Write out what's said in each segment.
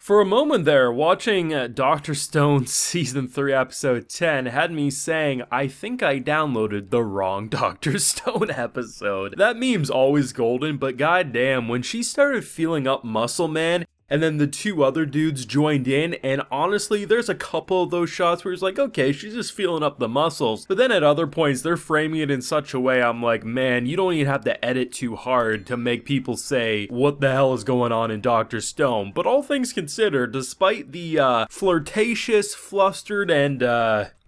For a moment there, watching Dr. Stone Season 3 Episode 10 had me saying, I think I downloaded the wrong Dr. Stone episode. That meme's always golden, but goddamn, when she started feeling up Muscle Man, and then the two other dudes joined in, and honestly, there's a couple of those shots where it's like, okay, she's just feeling up the muscles. But then at other points, they're framing it in such a way, I'm like, man, you don't even have to edit too hard to make people say, what the hell is going on in Dr. Stone? But all things considered, despite the flirtatious, flustered, and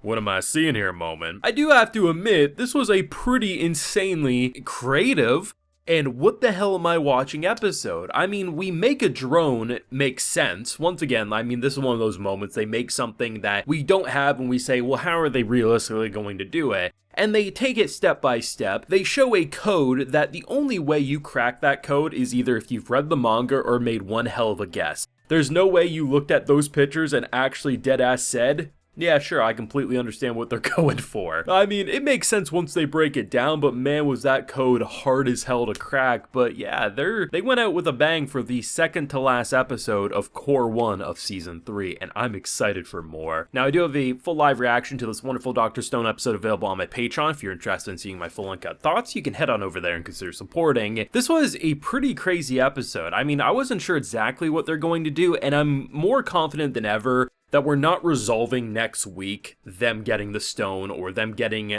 what am I seeing here moment, I do have to admit, this was a pretty insanely creative and what the hell am I watching episode. I mean, we make a drone make sense. Once again, I mean, this is one of those moments they make something that we don't have and we say, well, how are they realistically going to do it? And they take it step by step. They show a code that the only way you crack that code is either if you've read the manga or made one hell of a guess. There's no way you looked at those pictures and actually deadass said, yeah, sure, I completely understand what they're going for. I mean, it makes sense once they break it down, but man, was that code hard as hell to crack. But yeah, they went out with a bang for the second to last episode of Core 1 of Season 3, and I'm excited for more. Now, I do have a full live reaction to this wonderful Dr. Stone episode available on my Patreon. If you're interested in seeing my full uncut thoughts, you can head on over there and consider supporting. This was a pretty crazy episode. I mean, I wasn't sure exactly what they're going to do, and I'm more confident than ever that we're not resolving next week them getting the stone or them getting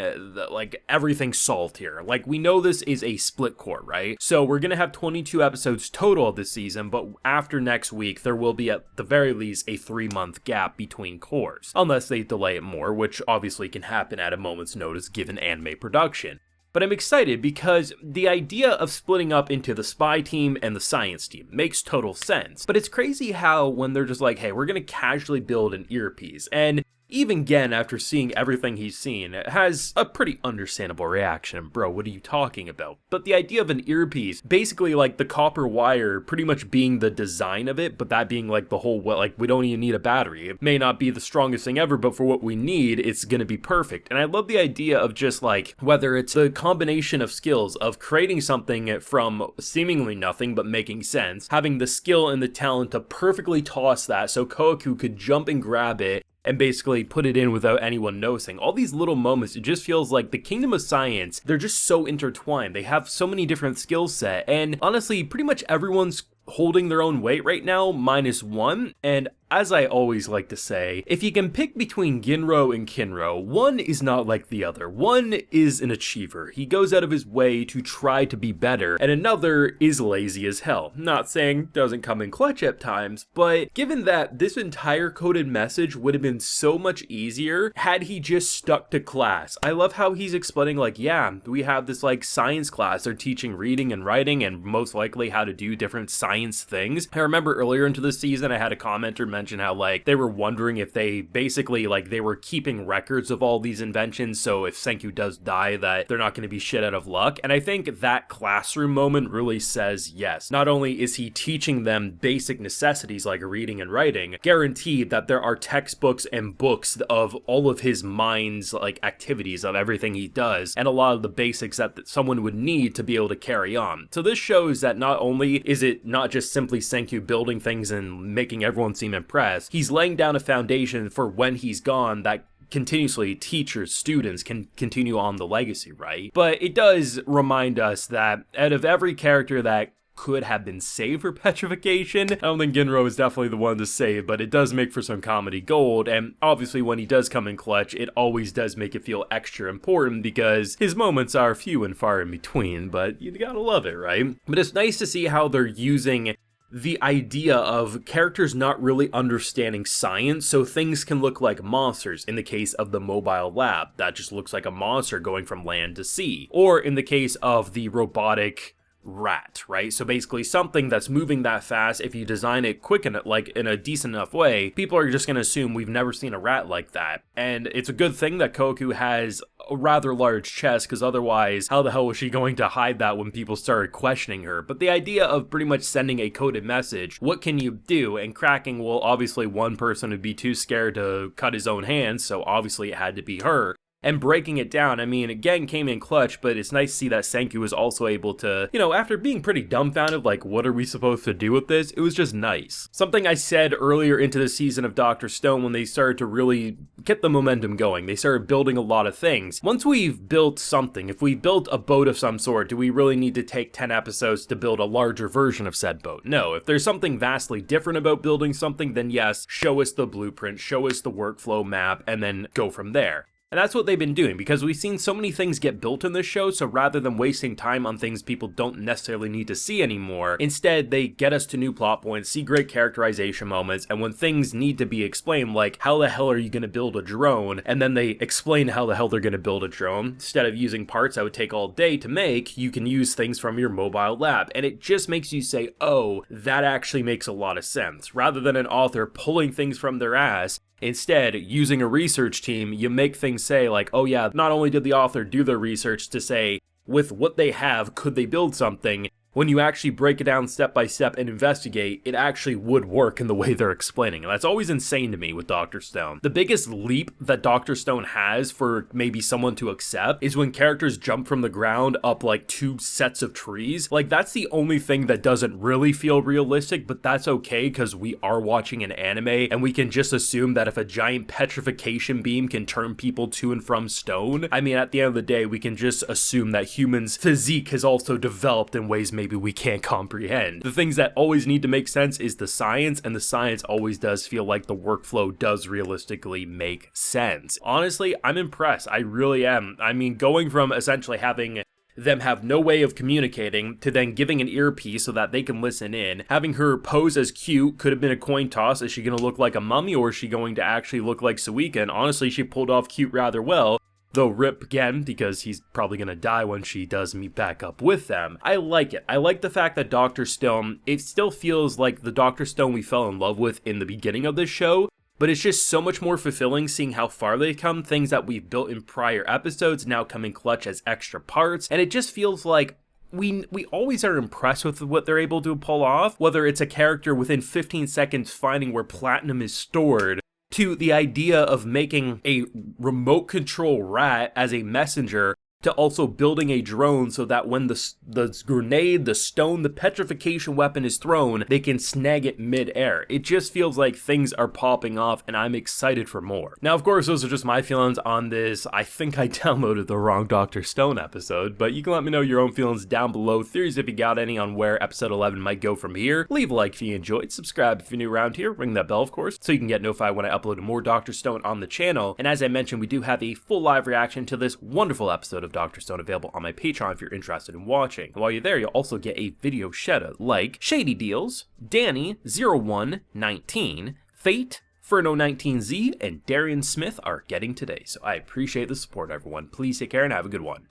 like everything solved here. Like, we know this is a split core, right? So we're gonna have 22 episodes total this season, but after next week there will be at the very least a 3-month gap between cores, unless they delay it more, which obviously can happen at a moment's notice given anime production. But I'm excited because the idea of splitting up into the spy team and the science team makes total sense. But it's crazy how when they're just like, hey, we're gonna casually build an earpiece, and even Gen, after seeing everything he's seen, has a pretty understandable reaction. Bro, what are you talking about? But the idea of an earpiece, basically like the copper wire pretty much being the design of it, but that being like the whole, like, we don't even need a battery. It may not be the strongest thing ever, but for what we need, it's gonna be perfect. And I love the idea of just like, whether it's the combination of skills of creating something from seemingly nothing, but making sense, having the skill and the talent to perfectly toss that so Koku could jump and grab it, and basically put it in without anyone noticing. All these little moments, it just feels like the Kingdom of Science, they're just so intertwined. They have so many different skill set, and honestly, pretty much everyone's holding their own weight right now, minus one, and as I always like to say, if you can pick between Ginro and Kinro, one is not like the other. One is an achiever. He goes out of his way to try to be better, and another is lazy as hell. Not saying doesn't come in clutch at times, but given that this entire coded message would have been so much easier had he just stuck to class. I love how he's explaining like, yeah, we have this like science class. They're teaching reading and writing and most likely how to do different science things. I remember earlier into the season, I had a commenter mention how like they were wondering if they basically like they were keeping records of all these inventions, so if Senku does die that they're not going to be shit out of luck. And I think that classroom moment really says yes. Not only is he teaching them basic necessities like reading and writing, guaranteed that there are textbooks and books of all of his mind's like activities of everything he does and a lot of the basics that someone would need to be able to carry on. So this shows that not only is it not just simply Senku building things and making everyone seem impressed, he's laying down a foundation for when he's gone that continuously teachers, students can continue on the legacy, right? But it does remind us that out of every character that could have been saved for petrification, I don't think Ginro is definitely the one to save, but it does make for some comedy gold, and obviously when he does come in clutch, it always does make it feel extra important because his moments are few and far in between, but you gotta love it, right? But it's nice to see how they're using the idea of characters not really understanding science, so things can look like monsters. In the case of the mobile lab, that just looks like a monster going from land to sea. Or in the case of the robotic rat, right? So basically something that's moving that fast, if you design it quick and like in a decent enough way, people are just going to assume we've never seen a rat like that. And it's a good thing that Koku has a rather large chest, because otherwise how the hell was she going to hide that when people started questioning her? But the idea of pretty much sending a coded message, what can you do? And cracking, well, obviously one person would be too scared to cut his own hands, so obviously it had to be her. and breaking it down. I mean, Gang came in clutch, but it's nice to see that Senku was also able to, after being pretty dumbfounded, like, what are we supposed to do with this? It was just nice. Something I said earlier into the season of Dr. Stone when they started to really get the momentum going. They started building a lot of things. Once we've built something, if we built a boat of some sort, do we really need to take 10 episodes to build a larger version of said boat? No. If there's something vastly different about building something, then yes, show us the blueprint, show us the workflow map, and then go from there. And that's what they've been doing, because we've seen so many things get built in this show, so rather than wasting time on things people don't necessarily need to see anymore, instead they get us to new plot points, see great characterization moments, and when things need to be explained, like, how the hell are you going to build a drone, and then they explain how the hell they're going to build a drone, instead of using parts that would take all day to make, you can use things from your mobile lab, and it just makes you say, oh, that actually makes a lot of sense, rather than an author pulling things from their ass. Instead, using a research team, you make things say like, oh yeah, not only did the author do their research to say, with what they have, could they build something? When you actually break it down step by step and investigate, it actually would work in the way they're explaining. And that's always insane to me with Dr. Stone. The biggest leap that Dr. Stone has for maybe someone to accept is when characters jump from the ground up like 2 sets of trees. Like, that's the only thing that doesn't really feel realistic, but that's okay because we are watching an anime and we can just assume that if a giant petrification beam can turn people to and from stone, I mean, at the end of the day, we can just assume that humans' physique has also developed in ways maybe we can't comprehend. The things that always need to make sense is the science, and the science always does feel like the workflow does realistically make sense. Honestly, I'm impressed. I really am. I mean, going from essentially having them have no way of communicating to then giving an earpiece so that they can listen in, having her pose as cute, could have been a coin toss. Is she going to look like a mummy or is she going to actually look like Suika? And honestly, she pulled off cute rather well. Though rip again, because he's probably gonna die when she does meet back up with them. I like it. I like the fact that Dr. Stone, it still feels like the Dr. Stone we fell in love with in the beginning of this show, but it's just so much more fulfilling seeing how far they've come. Things that we've built in prior episodes now come in clutch as extra parts, and it just feels like we always are impressed with what they're able to pull off, whether it's a character within 15 seconds finding where platinum is stored, to the idea of making a remote control rat as a messenger, to also building a drone so that when the grenade, the stone, the petrification weapon is thrown, they can snag it mid-air. It just feels like things are popping off and I'm excited for more. Now, of course, those are just my feelings on this. I think I downloaded the wrong Dr. Stone episode, but you can let me know your own feelings down below. Theories if you got any on where episode 11 might go from here. Leave a like if you enjoyed, subscribe if you're new around here, ring that bell, of course, so you can get notified when I upload more Dr. Stone on the channel. And as I mentioned, we do have a full live reaction to this wonderful episode of Dr. Stone available on my Patreon if you're interested in watching. And while you're there, you'll also get a video shout-out like Shady Deals, Danny0119, Fate, Furno19Z, and Darion Smith are getting today. So I appreciate the support, everyone. Please take care and have a good one.